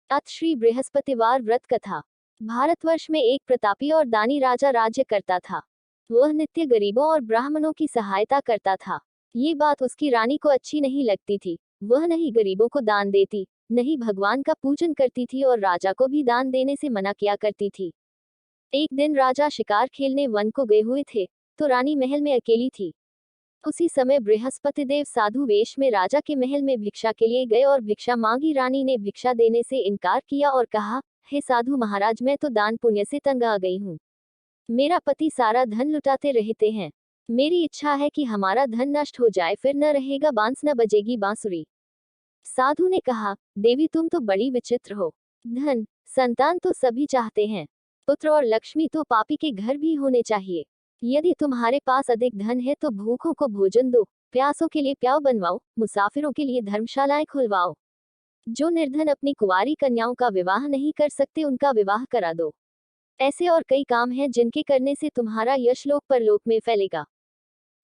अत श्री बृहस्पतिवार व्रत कथा। भारतवर्ष में एक प्रतापी और दानी राजा राज्य करता था। वह नित्य गरीबों और ब्राह्मणों की सहायता करता था। ये बात उसकी रानी को अच्छी नहीं लगती थी। वह नहीं गरीबों को दान देती, नहीं भगवान का पूजन करती थी और राजा को भी दान देने से मना किया करती थी। एक दिन राजा शिकार खेलने वन को गए हुए थे, तो रानी महल में अकेली थी। उसी समय बृहस्पति देव साधु वेश में राजा के महल में भिक्षा के लिए गए और भिक्षा मांगी। रानी ने भिक्षा देने से इनकार किया और कहा, हे साधु महाराज, मैं तो दान पुण्य से तंग आ गई हूँ। मेरा पति सारा धन लुटाते रहते हैं। मेरी इच्छा है कि हमारा धन नष्ट हो जाए, फिर न रहेगा बांस न बजेगी बांसुरी। साधु ने कहा, देवी तुम तो बड़ी विचित्र हो। धन संतान तो सभी चाहते हैं, पुत्र और लक्ष्मी तो पापी के घर भी होने चाहिए। यदि तुम्हारे पास अधिक धन है तो भूखों को भोजन दो, प्यासों के लिए प्याऊ बनवाओ, मुसाफिरों के लिए धर्मशालाएं खुलवाओ। जो निर्धन अपनी कुंवारी कन्याओं का विवाह नहीं कर सकते उनका विवाह करा दो। ऐसे और कई काम हैं जिनके करने से तुम्हारा यश लोक परलोक में फैलेगा।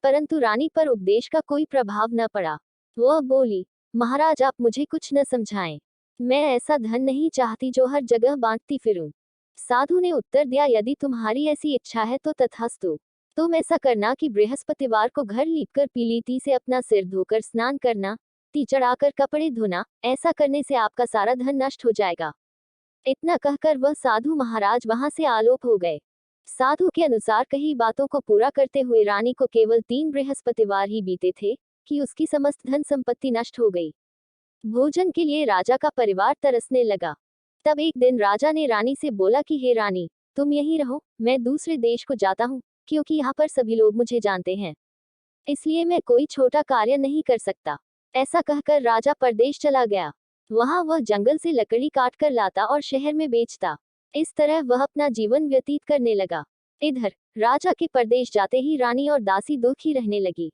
परंतु रानी पर उपदेश का कोई प्रभाव न पड़ा। वह बोली, महाराज आप मुझे कुछ न समझाएं। मैं ऐसा धन नहीं चाहती जो हर जगह बांटती फिरूं। साधु ने उत्तर दिया, यदि तुम्हारी ऐसी इच्छा है तो तथास्तु। तुम ऐसा करना कि बृहस्पतिवार को घर लीपकर पीलीती से अपना सिर धोकर स्नान करना, ती चढ़ाकर कपड़े धोना। ऐसा करने से आपका सारा धन नष्ट हो जाएगा। इतना कहकर वह साधु महाराज वहां से आलोप हो गए। साधु के अनुसार कही बातों को पूरा करते हुए रानी को केवल 3 बृहस्पतिवार ही बीते थे कि उसकी समस्त धन संपत्ति नष्ट हो गई। भोजन के लिए राजा का परिवार तरसने लगा। तब एक दिन राजा ने रानी से बोला कि हे रानी, तुम यहीं रहो, मैं दूसरे देश को जाता हूँ, क्योंकि यहाँ पर सभी लोग मुझे जानते हैं। इसलिए मैं कोई छोटा कार्य नहीं कर सकता। ऐसा कहकर राजा परदेश चला गया। वहां वह जंगल से लकड़ी काट कर लाता और शहर में बेचता। इस तरह वह अपना जीवन व्यतीत करने लगा। इधर राजा के परदेश जाते ही रानी और दासी दुखी रहने लगी।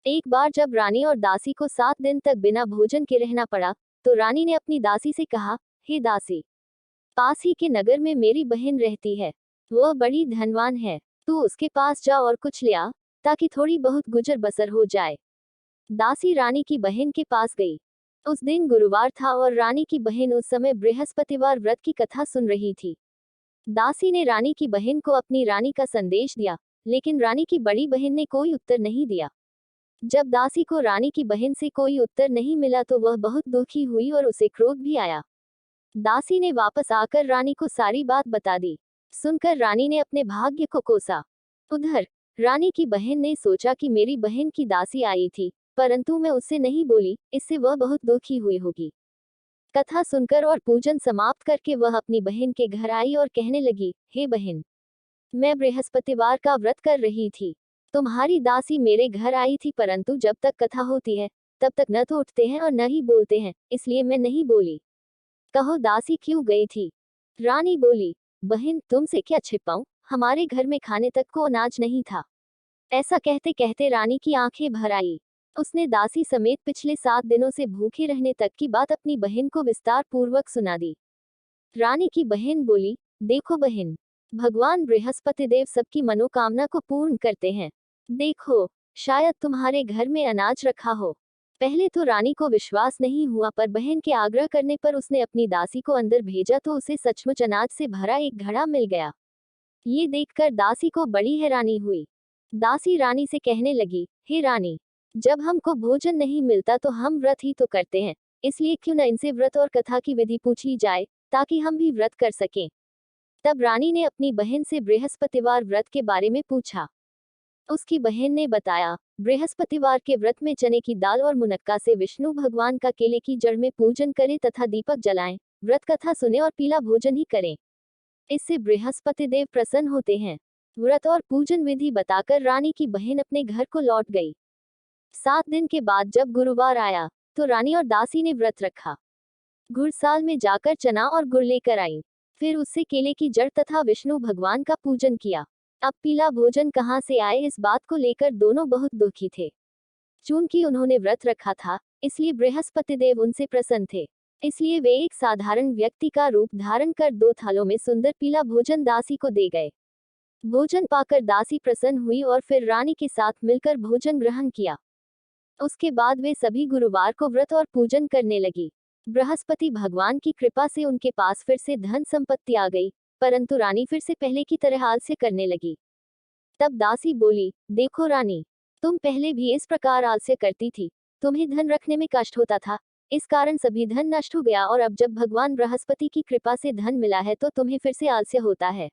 एक बार जब रानी और दासी को 7 दिन तक बिना भोजन के रहना पड़ा, तो रानी ने अपनी दासी से कहा, हे दासी, पास ही के नगर में मेरी बहन रहती है। वह बड़ी धनवान है, तू उसके पास जा और कुछ ले आ, ताकि थोड़ी बहुत गुजर बसर हो जाए। दासी रानी की बहन के पास गई। उस दिन गुरुवार था और रानी की बहन उस समय बृहस्पतिवार व्रत की कथा सुन रही थी। दासी ने रानी की बहन को अपनी रानी का संदेश दिया, लेकिन रानी की बड़ी बहन ने कोई उत्तर नहीं दिया। जब दासी को रानी की बहन से कोई उत्तर नहीं मिला तो वह बहुत दुखी हुई और उसे क्रोध भी आया। दासी ने वापस आकर रानी को सारी बात बता दी। सुनकर रानी ने अपने भाग्य को कोसा। उधर रानी की बहन ने सोचा कि मेरी बहन की दासी आई थी, परंतु मैं उससे नहीं बोली, इससे वह बहुत दुखी हुई होगी। कथा सुनकर और पूजन समाप्त करके वह अपनी बहन के घर आई और कहने लगी, हे बहन, मैं बृहस्पतिवार का व्रत कर रही थी। तुम्हारी दासी मेरे घर आई थी, परंतु जब तक कथा होती है तब तक न तो उठते हैं और न ही बोलते हैं, इसलिए मैं नहीं बोली। कहो दासी क्यों गई थी? रानी बोली, बहन तुमसे क्या छिपाऊं, हमारे घर में खाने तक को अनाज नहीं था। ऐसा कहते कहते रानी की आंखें भर आई। उसने दासी समेत पिछले 7 दिनों से भूखे रहने तक की बात अपनी बहन को विस्तार पूर्वक सुना दी। रानी की बहन बोली, देखो बहन, भगवान बृहस्पति देव सबकी मनोकामना को पूर्ण करते हैं। देखो, शायद तुम्हारे घर में अनाज रखा हो। पहले तो रानी को विश्वास नहीं हुआ, पर बहन के आग्रह करने पर उसने अपनी दासी को अंदर भेजा तो उसे सचमुच अनाज से भरा एक घड़ा मिल गया। ये देखकर दासी को बड़ी हैरानी हुई। दासी रानी से कहने लगी, हे रानी, जब हमको भोजन नहीं मिलता तो हम व्रत ही तो करते हैं, इसलिए क्यों न इनसे व्रत और कथा की विधि पूछ ली जाए, ताकि हम भी व्रत कर सकें। तब रानी ने अपनी बहन से बृहस्पतिवार व्रत के बारे में पूछा। उसकी बहन ने बताया, बृहस्पतिवार के व्रत में चने की दाल और मुनक्का से विष्णु भगवान का केले की जड़ में पूजन करें तथा दीपक जलाएं, व्रत कथा सुने और पीला भोजन ही करें। इससे बृहस्पति देव प्रसन्न होते हैं। व्रत और पूजन विधि बताकर रानी की बहन अपने घर को लौट गई। 7 दिन के बाद जब गुरुवार आया तो रानी और दासी ने व्रत रखा। गुड़साल में जाकर चना और गुड़ लेकर आई, फिर उससे केले की जड़ तथा विष्णु भगवान का पूजन किया। अब पीला भोजन कहाँ से आए, इस बात को लेकर दोनों बहुत दुखी थे। चूंकि उन्होंने व्रत रखा था, इसलिए बृहस्पति देव उनसे प्रसन्न थे। इसलिए वे एक साधारण व्यक्ति का रूप धारण कर 2 थालों में सुंदर पीला भोजन दासी को दे गए। भोजन पाकर दासी प्रसन्न हुई और फिर रानी के साथ मिलकर भोजन ग्रहण किया। उसके बाद वे सभी गुरुवार को व्रत और पूजन करने लगी। बृहस्पति भगवान की कृपा से उनके पास फिर से धन संपत्ति आ गई, परंतु रानी फिर से पहले की तरह आलस्य करने लगी। तब दासी बोली, देखो रानी, तुम पहले भी इस प्रकार आलस्य करती थी, तुम्हें धन रखने में कष्ट होता था, इस कारण सभी धन नष्ट हो गया, और अब जब भगवान बृहस्पति की कृपा से धन मिला है तो तुम्हें फिर से आलस्य होता है।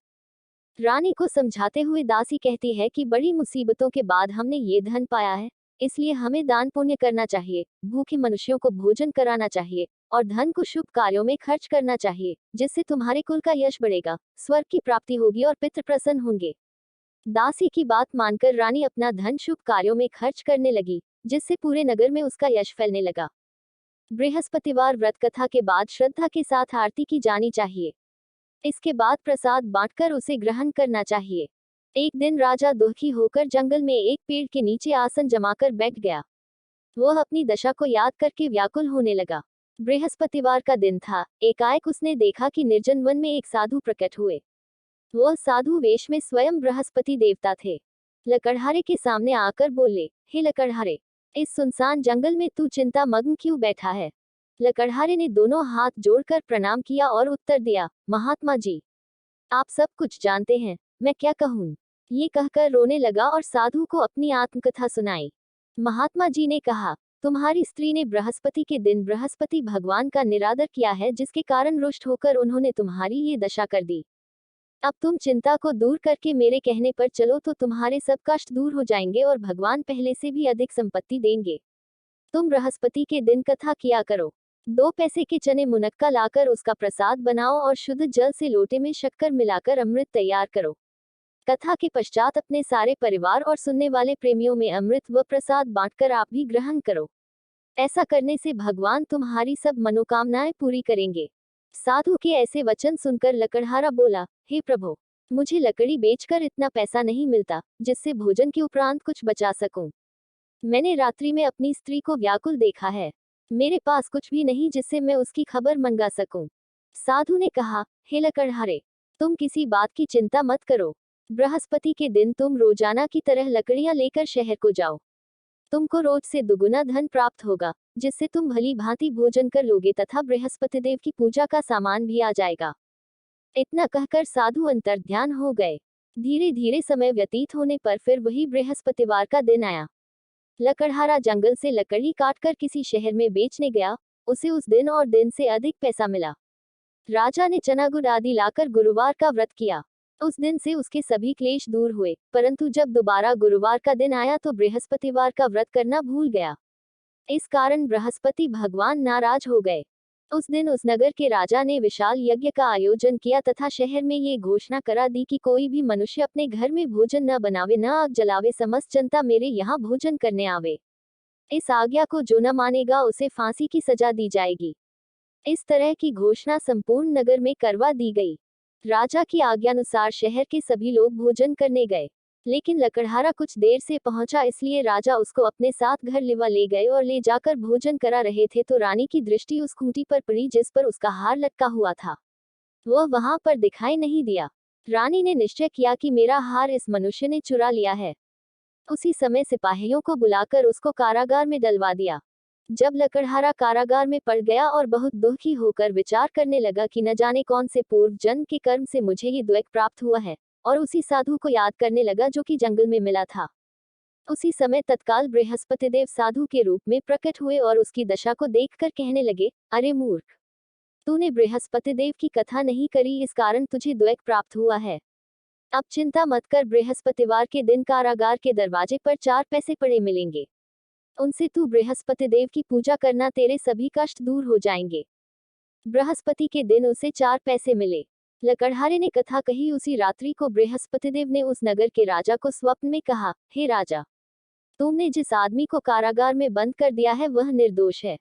रानी को समझाते हुए दासी कहती है कि बड़ी मुसीबतों के बाद हमने ये धन पाया है, इसलिए हमें दान पुण्य करना चाहिए, भूखे मनुष्यों को भोजन कराना चाहिए और धन को शुभ कार्यों में खर्च करना चाहिए, जिससे तुम्हारे कुल का यश बढ़ेगा, स्वर्ग की प्राप्ति होगी और पितृ प्रसन्न होंगे। दासी की बात मानकर रानी अपना धन शुभ कार्यों में खर्च करने लगी, जिससे पूरे नगर में उसका यश फैलने लगा। बृहस्पतिवार व्रत कथा के बाद श्रद्धा के साथ आरती की जानी चाहिए। इसके बाद प्रसाद बांटकर उसे ग्रहण करना चाहिए। एक दिन राजा दुखी होकर जंगल में एक पेड़ के नीचे आसन जमाकर बैठ गया। वह अपनी दशा को याद करके व्याकुल होने लगा। बृहस्पतिवार का दिन था। एकाएक उसने देखा कि निर्जन वन में एक साधु प्रकट हुए। वह साधु वेश में स्वयं बृहस्पति देवता थे। लकड़हारे के सामने आकर बोले, हे लकड़हारे, इस सुनसान जंगल में तू चिंता मग्न क्यों बैठा है? लकड़हारे ने दोनों हाथ जोड़कर प्रणाम किया और उत्तर दिया, महात्मा जी, आप सब कुछ जानते हैं, मैं क्या कहूँ? ये कहकर रोने लगा और साधु को अपनी आत्मकथा सुनाई। महात्मा जी ने कहा, तुम्हारी स्त्री ने बृहस्पति के दिन बृहस्पति भगवान का निरादर किया है, जिसके कारण रुष्ट होकर उन्होंने तुम्हारी ये दशा कर दी। अब तुम चिंता को दूर करके मेरे कहने पर चलो तो तुम्हारे सब कष्ट दूर हो जाएंगे और भगवान पहले से भी अधिक संपत्ति देंगे। तुम बृहस्पति के दिन कथा किया करो। 2 पैसे के चने मुनक्का लाकर उसका प्रसाद बनाओ और शुद्ध जल से लोटे में शक्कर मिलाकर अमृत तैयार करो। कथा के पश्चात अपने सारे परिवार और सुनने वाले प्रेमियों में अमृत व प्रसाद बांटकर आप भी ग्रहण करो। ऐसा करने से भगवान तुम्हारी सब मनोकामनाएं पूरी करेंगे। साधु के ऐसे वचन सुनकर लकड़हारा बोला, हे प्रभु, मुझे लकड़ी बेचकर इतना पैसा नहीं मिलता जिससे भोजन के उपरांत कुछ बचा सकूं। मैंने रात्रि में अपनी स्त्री को व्याकुल देखा है, मेरे पास कुछ भी नहीं जिससे मैं उसकी खबर मंगा सकूं। साधु ने कहा, हे लकड़हारे, तुम किसी बात की चिंता मत करो। बृहस्पति के दिन तुम रोजाना की तरह लकड़ियां लेकर शहर को जाओ। तुमको रोज से दुगुना धन प्राप्त होगा, जिससे तुम भली भांति भोजन कर लोगे तथा बृहस्पति देव की पूजा का सामान भी आ जाएगा। इतना कहकर साधु अंतर्ध्यान हो गए। धीरे धीरे समय व्यतीत होने पर फिर वही बृहस्पतिवार का दिन आया। लकड़हारा जंगल से लकड़ी काटकर किसी शहर में बेचने गया। उसे उस दिन और दिन से अधिक पैसा मिला। राजा ने चना गुड़ आदि लाकर गुरुवार का व्रत किया। उस दिन से उसके सभी क्लेश दूर हुए, परंतु जब दोबारा गुरुवार का दिन आया तो बृहस्पतिवार का व्रत करना भूल गया। इस कारण बृहस्पति भगवान नाराज हो गए। उस दिन उस नगर के राजा ने विशाल यज्ञ का आयोजन किया तथा शहर में ये घोषणा करा दी कि कोई भी मनुष्य अपने घर में भोजन न बनावे, न आग जलावे, समस्त जनता मेरे यहाँ भोजन करने आवे। इस आज्ञा को जो न मानेगा उसे फांसी की सजा दी जाएगी। इस तरह की घोषणा संपूर्ण नगर में करवा दी गई। राजा की आज्ञानुसार शहर के सभी लोग भोजन करने गए, लेकिन लकड़हारा कुछ देर से पहुंचा, इसलिए राजा उसको अपने साथ घर लिवा ले गए और ले जाकर भोजन करा रहे थे तो रानी की दृष्टि उस खूंटी पर पड़ी जिस पर उसका हार लटका हुआ था। वह वहां पर दिखाई नहीं दिया। रानी ने निश्चय किया कि मेरा हार इस मनुष्य ने चुरा लिया है। उसी समय सिपाहियों को बुलाकर उसको कारागार में डलवा दिया। जब लकड़हारा कारागार में पड़ गया और बहुत दुखी होकर विचार करने लगा कि न जाने कौन से पूर्व जन्म के कर्म से मुझे ये द्वैक प्राप्त हुआ है, और उसी साधु को याद करने लगा जो कि जंगल में मिला था। उसी समय तत्काल बृहस्पति देव साधु के रूप में प्रकट हुए और उसकी दशा को देखकर कहने लगे, अरे मूर्ख, तूने बृहस्पति देव की कथा नहीं करी, इस कारण तुझे द्वैक प्राप्त हुआ है। अब चिंता मत कर, बृहस्पतिवार के दिन कारागार के दरवाजे पर 4 पैसे पड़े मिलेंगे। उनसे तू बृहस्पति देव की पूजा करना, तेरे सभी कष्ट दूर हो जाएंगे। बृहस्पति के दिन उसे 4 पैसे मिले। लकड़हारे ने कथा कही। उसी रात्रि को बृहस्पति देव ने उस नगर के राजा को स्वप्न में कहा, हे राजा, तुमने जिस आदमी को कारागार में बंद कर दिया है वह निर्दोष है।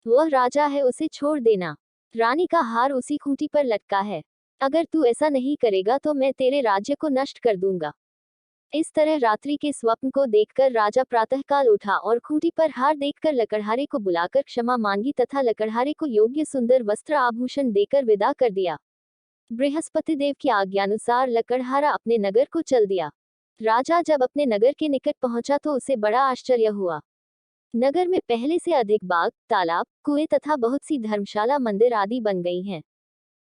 वह राजा है, उसे छोड़ देना। रानी का हार उसी खूंटी पर लटका है। अगर तू ऐसा नहीं करेगा तो मैं तेरे राज्य को नष्ट कर दूंगा। इस तरह रात्रि के स्वप्न को देखकर राजा प्रातःकाल उठा और खूंटी पर हार देखकर लकड़हारे को बुलाकर क्षमा मांगी तथा लकड़हारे को योग्य सुंदर वस्त्र आभूषण देकर विदा कर दिया। बृहस्पति देव की आज्ञानुसार लकड़हारा अपने नगर को चल दिया। राजा जब अपने नगर के निकट पहुंचा तो उसे बड़ा आश्चर्य हुआ। नगर में पहले से अधिक बाग, तालाब, कुएं तथा बहुत सी धर्मशाला, मंदिर आदि बन गई हैं।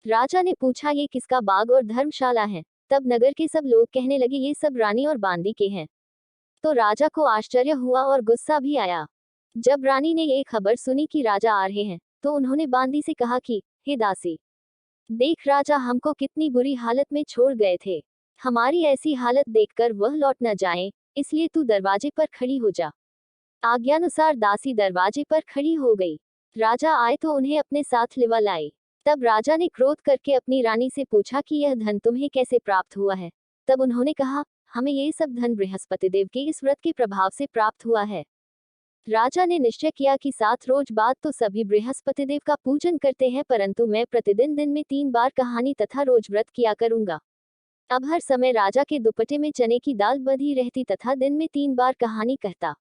राजा ने पूछा, ये किसका बाग और धर्मशाला है? तब नगर के सब लोग कहने लगे, ये सब रानी और बांदी के हैं। तो राजा को आश्चर्य हुआ और गुस्सा भी आया। जब रानी ने ये खबर सुनी कि राजा आ रहे हैं, तो उन्होंने बांदी से कहा कि हे दासी, देख राजा हमको कितनी बुरी हालत में छोड़ गए थे। हमारी ऐसी हालत देखकर वह लौट न जाएं, इसलिए तू दरवाजे पर खड़ी हो जा। आज्ञानुसार दासी दरवाजे पर खड़ी हो गई। राजा आए तो उन्हें अपने साथ लिवा लाए। तब राजा ने क्रोध करके अपनी रानी से पूछा कि यह धन तुम्हें कैसे प्राप्त हुआ है? तब उन्होंने कहा, हमें ये सब धन बृहस्पति देव के इस व्रत के प्रभाव से प्राप्त हुआ है। राजा ने निश्चय किया कि 7 रोज बाद तो सभी बृहस्पति देव का पूजन करते हैं, परंतु मैं प्रतिदिन दिन में 3 बार कहानी तथा रोज व्रत किया करूंगा। अब हर समय राजा के दुपट्टे में चने की दाल बंधी रहती तथा दिन में 3 बार कहानी कहता।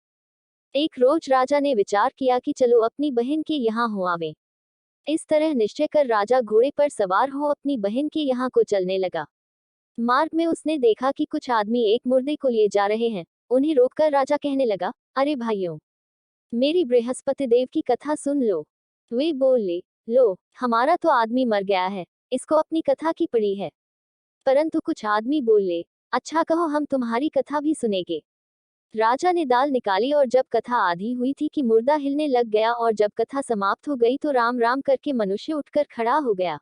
एक रोज राजा ने विचार किया कि चलो अपनी बहन के यहाँ हो आवे। इस तरह निश्चय कर राजा घोड़े पर सवार हो अपनी बहन के यहाँ को चलने लगा। मार्ग में उसने देखा कि कुछ आदमी एक मुर्दे को लिए जा रहे हैं। उन्हें रोककर राजा कहने लगा, अरे भाइयों, मेरी बृहस्पति देव की कथा सुन लो। वे बोले, लो, हमारा तो आदमी मर गया है, इसको अपनी कथा की पड़ी है। परंतु कुछ आदमी बोले, अच्छा कहो, हम तुम्हारी कथा भी सुनेंगे। राजा ने दाल निकाली और जब कथा आधी हुई थी कि मुर्दा हिलने लग गया, और जब कथा समाप्त हो गई तो राम राम करके मनुष्य उठकर खड़ा हो गया।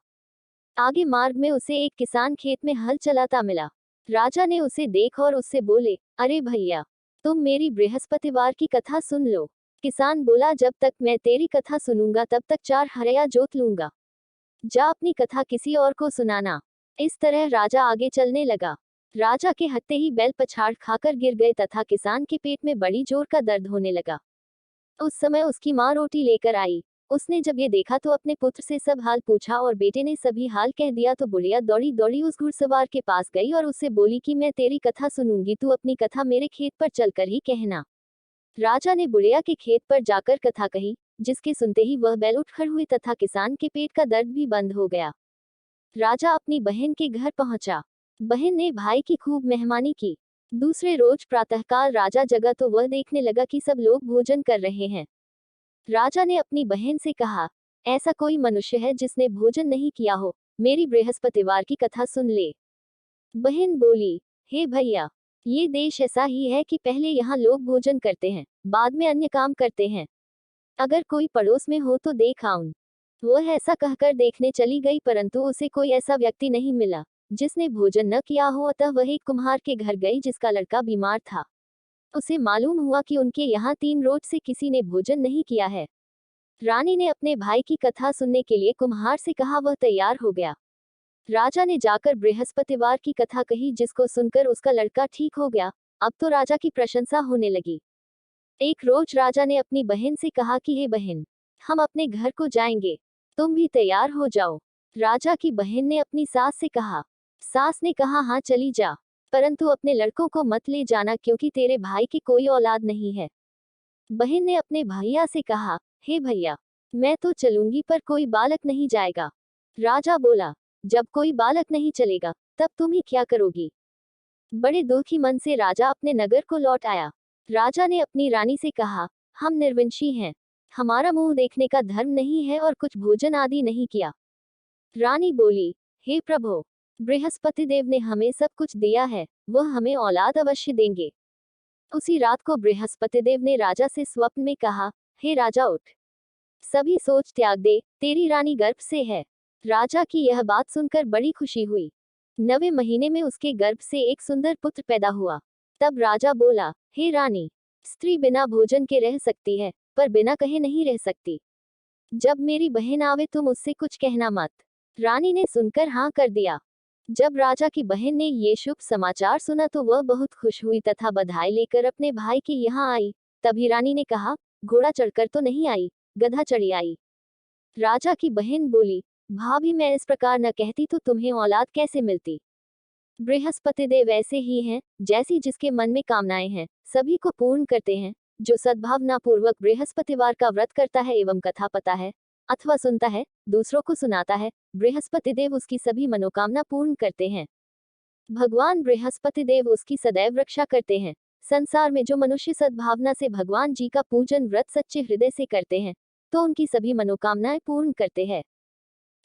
आगे मार्ग में उसे एक किसान खेत में हल चलाता मिला। राजा ने उसे देख और उससे बोले, अरे भैया, तुम मेरी बृहस्पतिवार की कथा सुन लो। किसान बोला, जब तक मैं तेरी कथा सुनूंगा तब तक 4 हरया जोत लूंगा। जा अपनी कथा किसी और को सुनाना। इस तरह राजा आगे चलने लगा। राजा के हत्ते ही बैल पछाड़ खाकर गिर गए तथा किसान के पेट में बड़ी जोर का दर्द होने लगा। उस समय उसकी माँ रोटी लेकर आई। उसने जब ये देखा तो अपने पुत्र से सब हाल पूछा और बेटे ने सभी हाल कह दिया। तो बुढ़िया दौड़ी दौड़ी उस घुड़सवार के पास गई और उससे बोली कि मैं तेरी कथा सुनूंगी, तू अपनी कथा मेरे खेत पर चलकर ही कहना। राजा ने बुढ़िया के खेत पर जाकर कथा कही, जिसके सुनते ही वह बैल उठ खड़ हुई तथा किसान के पेट का दर्द भी बंद हो गया। राजा अपनी बहन के घर पहुंचा। बहन ने भाई की खूब मेहमानी की। दूसरे रोज प्रातःकाल राजा जगा तो वह देखने लगा कि सब लोग भोजन कर रहे हैं। राजा ने अपनी बहन से कहा, ऐसा कोई मनुष्य है जिसने भोजन नहीं किया हो? मेरी बृहस्पतिवार की कथा सुन ले। बहन बोली, हे भैया, ये देश ऐसा ही है कि पहले यहाँ लोग भोजन करते हैं, बाद में अन्य काम करते हैं। अगर कोई पड़ोस में हो तो देख आऊं। वह ऐसा कहकर देखने चली गई, परंतु उसे कोई ऐसा व्यक्ति नहीं मिला जिसने भोजन न किया हो। अतः वह एक कुम्हार के घर गई जिसका लड़का बीमार था। उसे मालूम हुआ कि उनके यहाँ 3 रोज से किसी ने भोजन नहीं किया है। रानी ने अपने भाई की कथा सुनने के लिए कुम्हार से कहा, वह तैयार हो गया। राजा ने जाकर बृहस्पतिवार की कथा कही, जिसको सुनकर उसका लड़का ठीक हो गया। अब तो राजा की प्रशंसा होने लगी। एक रोज राजा ने अपनी बहन से कहा कि हे बहन, हम अपने घर को जाएंगे, तुम भी तैयार हो जाओ। राजा की बहन ने अपनी सास से कहा। सास ने कहा, हाँ चली जा, परंतु अपने लड़कों को मत ले जाना, क्योंकि तेरे भाई की कोई औलाद नहीं है। बहन ने अपने भैया से कहा, हे भैया, मैं तो चलूंगी पर कोई बालक नहीं जाएगा। राजा बोला, जब कोई बालक नहीं चलेगा तब तुम ही क्या करोगी? बड़े दुखी मन से राजा अपने नगर को लौट आया। राजा ने अपनी रानी से कहा, हम निर्वंशी हैं, हमारा मुंह देखने का धर्म नहीं है और कुछ भोजन आदि नहीं किया। रानी बोली, हे प्रभु, बृहस्पति देव ने हमें सब कुछ दिया है, वह हमें औलाद अवश्य देंगे। उसी रात को बृहस्पति देव ने राजा से स्वप्न में कहा, हे राजा उठ, सभी सोच त्याग दे, तेरी रानी गर्भ से है। राजा की यह बात सुनकर बड़ी खुशी हुई। 9वें महीने में उसके गर्भ से एक सुंदर पुत्र पैदा हुआ। तब राजा बोला, हे रानी, स्त्री बिना भोजन के रह सकती है, पर बिना कहे नहीं रह सकती। जब मेरी बहन आवे तुम उससे कुछ कहना मत। रानी ने सुनकर हाँ कर दिया। जब राजा की बहन ने ये शुभ समाचार सुना तो वह बहुत खुश हुई तथा बधाई लेकर अपने भाई के यहाँ आई। तभी रानी ने कहा, घोड़ा चढ़कर तो नहीं आई, गधा चढ़ी आई। राजा की बहन बोली, भाभी, मैं इस प्रकार न कहती तो तुम्हें औलाद कैसे मिलती? बृहस्पति देव ऐसे ही हैं, जैसी जिसके मन में कामनाएं हैं, सभी को पूर्ण करते हैं। जो सद्भावना पूर्वक बृहस्पतिवार का व्रत करता है एवं कथा पता है अथवा सुनता है, दूसरों को सुनाता है, बृहस्पति देव उसकी सभी मनोकामना पूर्ण करते हैं। भगवान बृहस्पति देव उसकी सदैव रक्षा करते हैं। संसार में जो मनुष्य सद्भावना से भगवान जी का पूजन व्रत सच्चे हृदय से करते हैं तो उनकी सभी मनोकामनाएं पूर्ण करते हैं।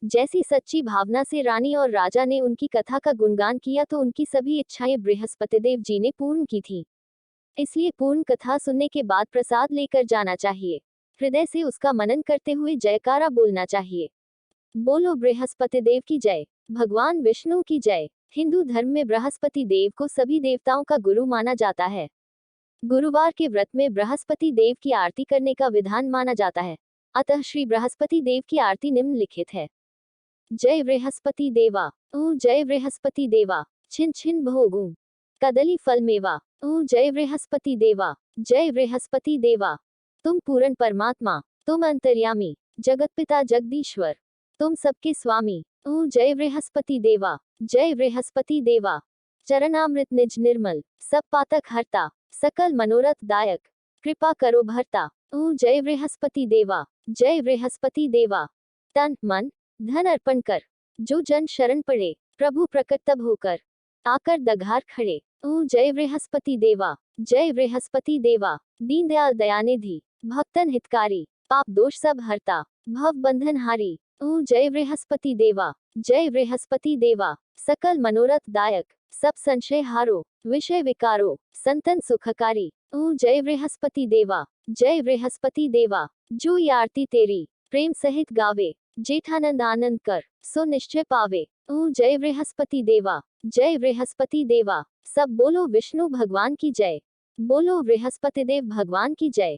जैसी सच्ची भावना से रानी और राजा ने उनकी कथा का गुणगान किया तो उनकी सभी इच्छाएं बृहस्पतिदेव जी ने पूर्ण की थी। इसलिए पूर्ण कथा सुनने के बाद प्रसाद लेकर जाना चाहिए। हृदय से उसका मनन करते हुए जयकारा बोलना चाहिए। बोलो बृहस्पतिदेव की जय। भगवान विष्णु की जय। हिंदू धर्म में बृहस्पति देव को सभी देवताओं का गुरु माना जाता है। गुरुवार के व्रत में बृहस्पति देव की आरती करने का विधान माना जाता है। अतः श्री बृहस्पति देव की आरती निम्नलिखित है। जय बृहस्पति देवा। ओ जय बृहस्पति देवा। छिन छिन भोगू कदली फल मेवा। ओ जय बृहस्पति देवा। जय बृहस्पति देवा। तुम पूर्ण परमात्मा, तुम अंतर्यामी, जगतपिता जगदीश्वर, तुम सबके स्वामी। ओ जय बृहस्पति देवा। जय बृहस्पति देवा। चरणामृत निज निर्मल, सब पातक हरता, सकल मनोरथ दायक, कृपा करो भरता। ओ जय बृहस्पति देवा। जय बृहस्पति देवा। तन मन धन अर्पण कर, जो जन शरण पड़े, प्रभु प्रकट तब होकर, आकर दघार खड़े। ओ जय बृहस्पति देवा। जय बृहस्पति देवा। दीनदयाल दयानिधि, भक्तन हितकारी, पाप दोष सब हरता, भव बंधन हारी। ओ जय बृहस्पति देवा। जय बृहस्पति देवा। सकल मनोरथ दायक, सब संशय हारो, विषय विकारो, संतन सुखकारी। ओ जय बृहस्पति देवा। जय बृहस्पति देवा। जो ये आरती तेरी प्रेम सहित गावे, जेठानंद आनंद कर, सो निश्चय पावे। ओ जय बृहस्पति देवा। जय बृहस्पति देवा। सब बोलो विष्णु भगवान की जय। बोलो बृहस्पतिदेव भगवान की जय।